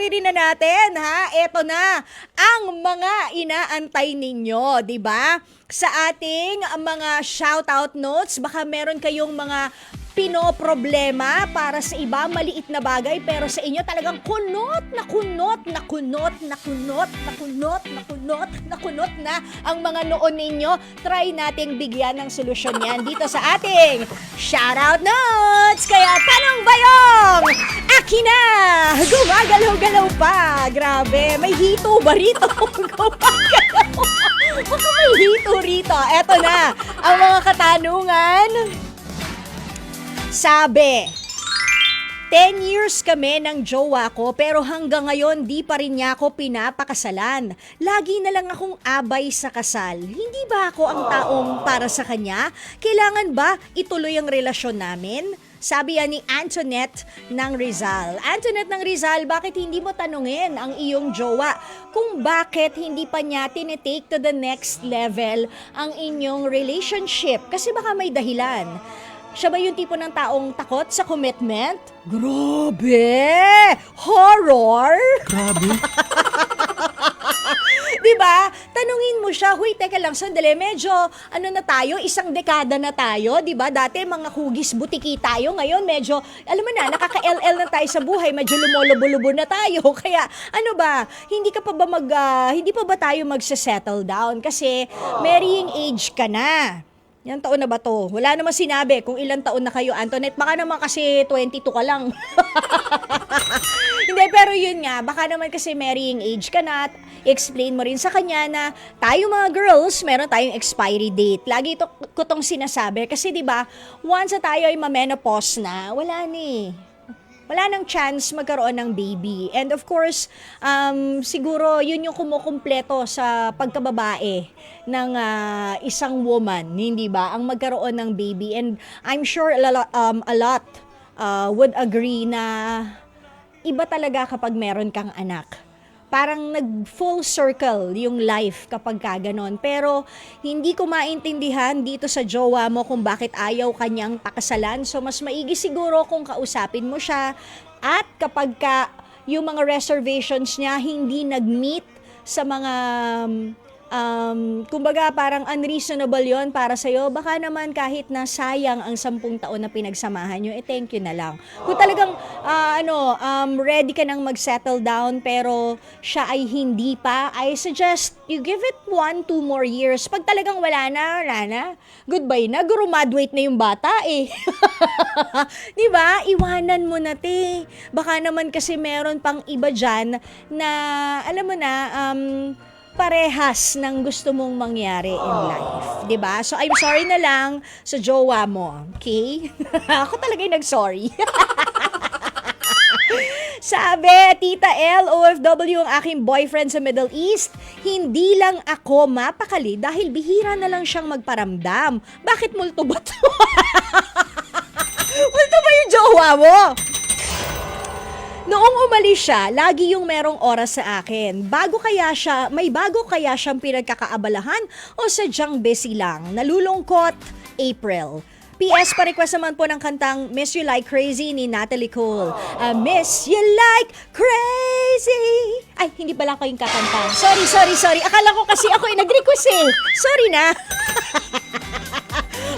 panoorin na natin, ha? Eto na ang mga inaantay ninyo, di ba? Sa ating mga shoutout notes, baka meron kayong mga pinoproblema para sa iba, maliit na bagay, pero sa inyo talagang kunot na kunot na kunot na kunot na kunot na kunot na kunot na ang mga noon ninyo. Try nating bigyan ng solusyon yan dito sa ating shoutout notes. Kaya tanong bayong, akin na! Gumagalaw-galaw pa. Grabe, may hito ba rito? Gumagalaw. Baka may hito rito. Eto na, ang mga katanungan. Sabi, 10 years kami ng jowa ko pero hanggang ngayon di pa rin niya ako pinapakasalan. Lagi na lang akong abay sa kasal. Hindi ba ako ang taong para sa kanya? Kailangan ba ituloy ang relasyon namin? Sabi yan ni Antoinette ng Rizal. Antoinette ng Rizal, bakit hindi mo tanungin ang iyong jowa kung bakit hindi pa niya tinitake to the next level ang inyong relationship? Kasi baka may dahilan. Siya ba yung tipo ng taong takot sa commitment? Grabe! Horror! Grabe. Diba? Tanungin mo siya, huy, teka lang, sandali, medyo, na tayo, isang dekada na tayo, diba? Dati, mga hugis butiki tayo, ngayon, medyo, alam mo na, nakaka-LL na tayo sa buhay, medyo lumolobo-lobo na tayo, kaya, hindi pa ba tayo magse-settle down? Kasi, marrying age ka na. Yan taon na ba to? Wala naman sinabi kung ilang taon na kayo, Antoinette. Baka naman kasi 22 ka lang. Hindi, pero yun nga. Baka naman kasi marrying age ka na. Explain mo rin sa kanya na tayo mga girls, meron tayong expiry date. Lagi ko tong sinasabi. Kasi diba, once na tayo ay ma-menopause na, wala nang chance magkaroon ng baby. And of course, siguro yun yung kumukumpleto sa pagkababae ng isang woman, hindi ba? Ang magkaroon ng baby. And I'm sure a lot would agree na iba talaga kapag meron kang anak. Parang nag-full circle yung life kapag kaganon. Pero hindi ko maintindihan dito sa jowa mo kung bakit ayaw kanyang pakasalan. So mas maigi siguro kung kausapin mo siya. At kapag yung mga reservations niya hindi nag-meet sa mga kumbaga parang unreasonable yon para sa'yo, baka naman kahit na sayang ang 10 taon na pinagsamahan nyo, thank you na lang. Kung talagang ready ka nang mag-settle down pero siya ay hindi pa, I suggest you give it 1-2 more years. Pag talagang wala na, goodbye na, graduate na yung bata eh. Diba? Iwanan mo na te. Baka naman kasi meron pang iba dyan na, alam mo na, parehas ng gusto mong mangyari in life. 'Di ba? So, I'm sorry na lang sa jowa mo. Okay? Ako talaga yung nag-sorry. Sabi, Tita L, OFW ang aking boyfriend sa Middle East. Hindi lang ako mapakali dahil bihira na lang siyang magparamdam. Bakit multo ba to? Multo ba yung jowa mo? Noong umalis siya, lagi yung merong oras sa akin. May bago kaya siyang pinagkakaabalahan o sadyang busy lang? Nalulungkot, April. PS, pa-request naman po ng kantang Miss You Like Crazy ni Natalie Cole. Miss You Like Crazy. Ay, hindi pala ako yung kakanta. Sorry. Akala ko kasi ako yung nag-request eh. Sorry na.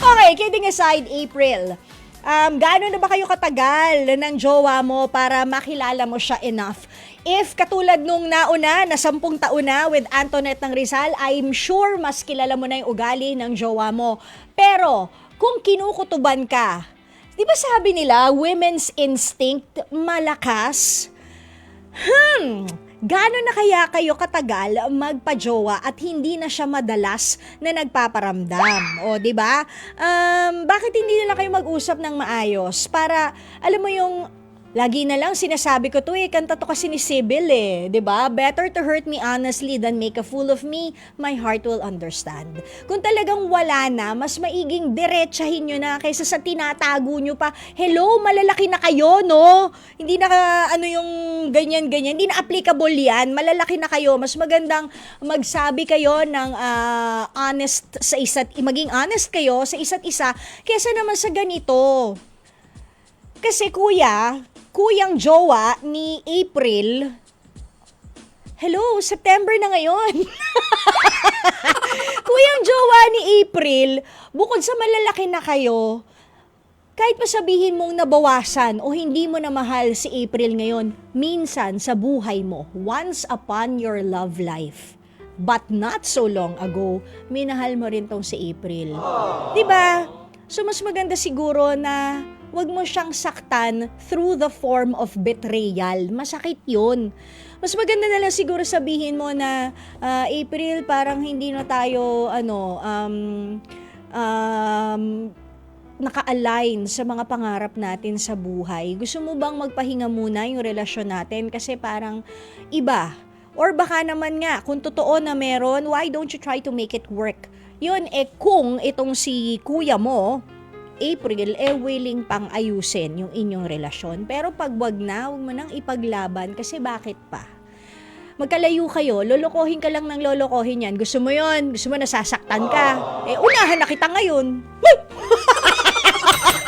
Okay, kidding aside, April. Gaano na ba kayo katagal ng jowa mo para makilala mo siya enough? If katulad nung nauna na 10 taon na with Antoinette ng Rizal, I'm sure mas kilala mo na yung ugali ng jowa mo. Pero kung kinukutuban ka, di ba sabi nila, women's instinct malakas? Gano'n na kaya kayo katagal magpa-jowa at hindi na siya madalas na nagpaparamdam? O, 'di ba? Bakit hindi na lang kayo mag-usap ng maayos para alam mo yung lagi na lang sinasabi ko to kanta to kasi ni Sybil 'di ba? Better to hurt me honestly than make a fool of me. My heart will understand. Kung talagang wala na, mas maiging diretsahin nyo na kaysa sa tinatago nyo pa. Hello, malalaki na kayo, no? Hindi na yung ganyan-ganyan. Hindi na applicable yan. Malalaki na kayo. Mas magandang magsabi kayo ng maging honest kayo sa isa't isa kaysa naman sa ganito. Kasi kuyang jowa ni April, Hello, September na ngayon. Kuyang jowa ni April, bukod sa malalaki na kayo, kahit pa sabihin mong nabawasan o hindi mo na mahal si April ngayon, minsan sa buhay mo, once upon your love life, but not so long ago, minahal mo rin tong si April. Diba? So mas maganda siguro na wag mo siyang saktan through the form of betrayal. Masakit yun. Mas maganda na lang siguro sabihin mo na, April, parang hindi na tayo, naka-align sa mga pangarap natin sa buhay. Gusto mo bang magpahinga muna yung relasyon natin? Kasi parang iba. Or baka naman nga, kung totoo na meron, why don't you try to make it work? Yun, kung itong si kuya mo, April, willing pang ayusin yung inyong relasyon. Pero pag wag mo nang ipaglaban kasi bakit pa? Magkalayo kayo, lolokohin ka lang ng lolokohin yan. Gusto mo yon? Gusto mo nasasaktan ka? Unahan na kita ngayon.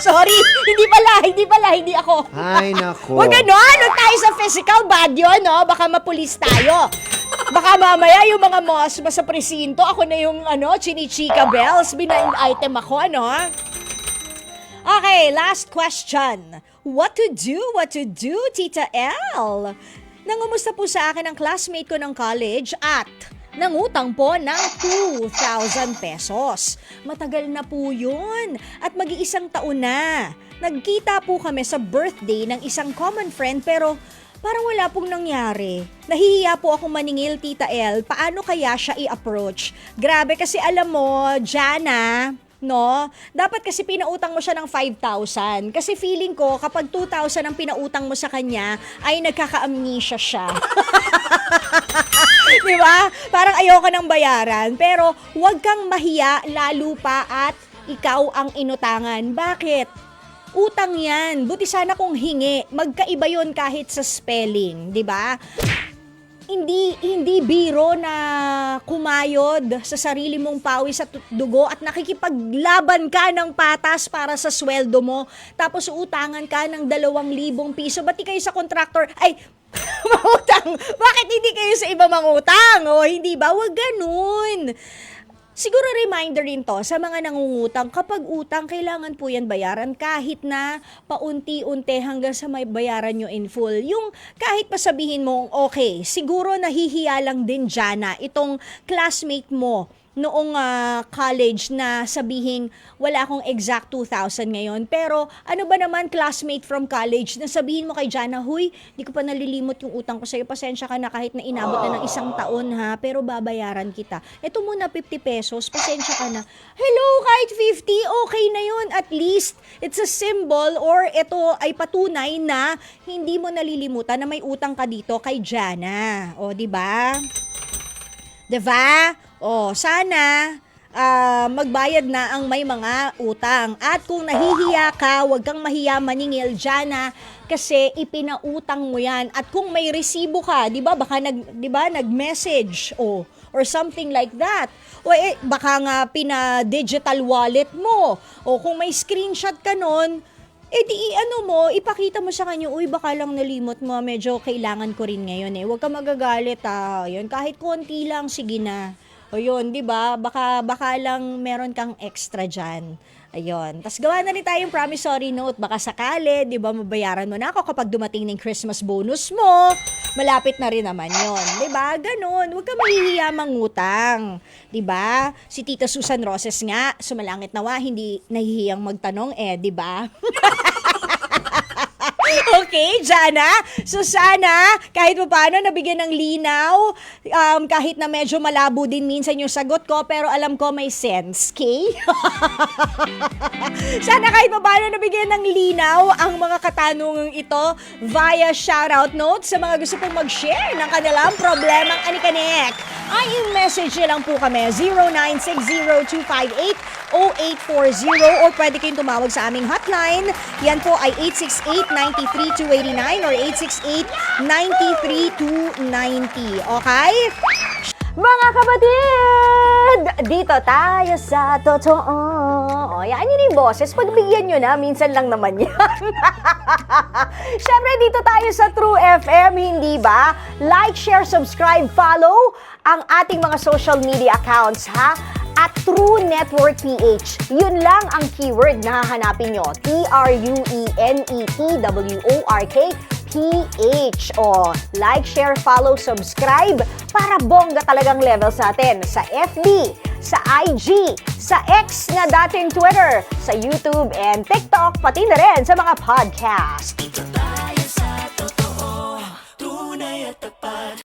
Sorry, hindi ako. Ay, nako. Huwag ganon, huwag tayo sa physical bad yun, no? Baka mapulis tayo. Baka mamaya yung mga mosma sa presinto, ako na yung, chinichika bells, binaing item ako, Okay, last question. What to do, Tita L? Nangumusta po sa akin ang classmate ko ng college at nangutang po ng 2,000 pesos. Matagal na po yun at mag-iisang taon na. Nagkita po kami sa birthday ng isang common friend pero parang wala pong nangyari. Nahihiya po akong maningil, Tita L. Paano kaya siya i-approach? Grabe kasi alam mo, Jana, no? Dapat kasi pinautang mo siya ng 5,000. Kasi feeling ko, kapag 2,000 ang pinautang mo sa kanya, ay nagkaka-amnesia siya. Diba? Parang ayoko ng bayaran. Pero huwag kang mahiya, lalo pa at ikaw ang inutangan. Bakit? Utang yan. Buti sana kung hingi. Magkaiba yon kahit sa spelling. Diba? Hindi biro na kumayod sa sarili mong pawis at dugo at nakikipaglaban ka ng patas para sa sweldo mo. Tapos utangan ka ng 2,000 piso. Ba't di kayo sa contractor? Ay, mangutang. Bakit hindi kayo sa iba mangutang? O, hindi ba? Huwag ganun. Siguro reminder rin to sa mga nangungutang, kapag utang, kailangan po yan bayaran kahit na paunti-unti hanggang sa may bayaran nyo in full. Yung kahit pa sabihin mo, okay, siguro nahihiya lang din, Jana, itong classmate mo noong college na sabihin wala akong exact 2,000 ngayon. Pero ano ba naman classmate from college na sabihin mo kay Jana, huy, di ko pa nalilimot yung utang ko sa'yo. Pasensya ka na kahit na inabot na ng 1 taon ha, pero babayaran kita. Ito muna 50 pesos, pasensya ka na. Hello, kahit 50, okay na yun. At least, it's a symbol or ito ay patunay na hindi mo nalilimutan na may utang ka dito kay Jana. O, di ba? Diba? O, sana magbayad na ang may mga utang. At kung nahihiya ka, huwag kang mahiya maningil, Jana, kasi ipinautang mo yan. At kung may resibo ka, 'di ba? Baka nag-message or something like that. O baka nga pina-digital wallet mo. O kung may screenshot ka nun, ipakita mo sa kanya, uy, baka lang nalimot mo, medyo kailangan ko rin ngayon Huwag ka magagalit Yun, kahit konti lang, sige na. O yun, di ba? Baka lang meron kang extra dyan. Ayun. Tapos gawa na rin tayong promissory note. Baka sakali, di ba, mabayaran mo na ako kapag dumating ng Christmas bonus mo. Malapit na rin naman yon, di ba? Ganun. Huwag ka mahihiya mangutang. Di ba? Si Tita Susan Roses nga, sumalangit nawa, hindi nahihiyang magtanong di ba? Okay, Jana. So sana, kahit pa paano, nabigyan ng linaw, kahit na medyo malabo din minsan yung sagot ko, pero alam ko may sense, okay? Sana kahit pa paano nabigyan ng linaw ang mga katanungang ito via shoutout notes sa mga gusto pong mag-share ng kanilang problemang anikanek. Ay, message nyo lang po kami, 0960-258-0840 or pwede kayong tumawag sa aming hotline. Yan po ay 868-93-289 or 868-93-290. Okay? Mga kapatid, dito tayo sa totoo. Oo, yan yun yung boses. Pagbigyan nyo na, minsan lang naman yan. Syempre, dito tayo sa True FM, hindi ba? Like, share, subscribe, follow ang ating mga social media accounts, ha? At True Network PH. Yun lang ang keyword na hahanapin nyo. TrueNetwork PH. O, like, share, follow, subscribe para bongga talagang levels natin sa FB, sa IG, sa X na dating Twitter, sa YouTube and TikTok, pati na rin sa mga podcast.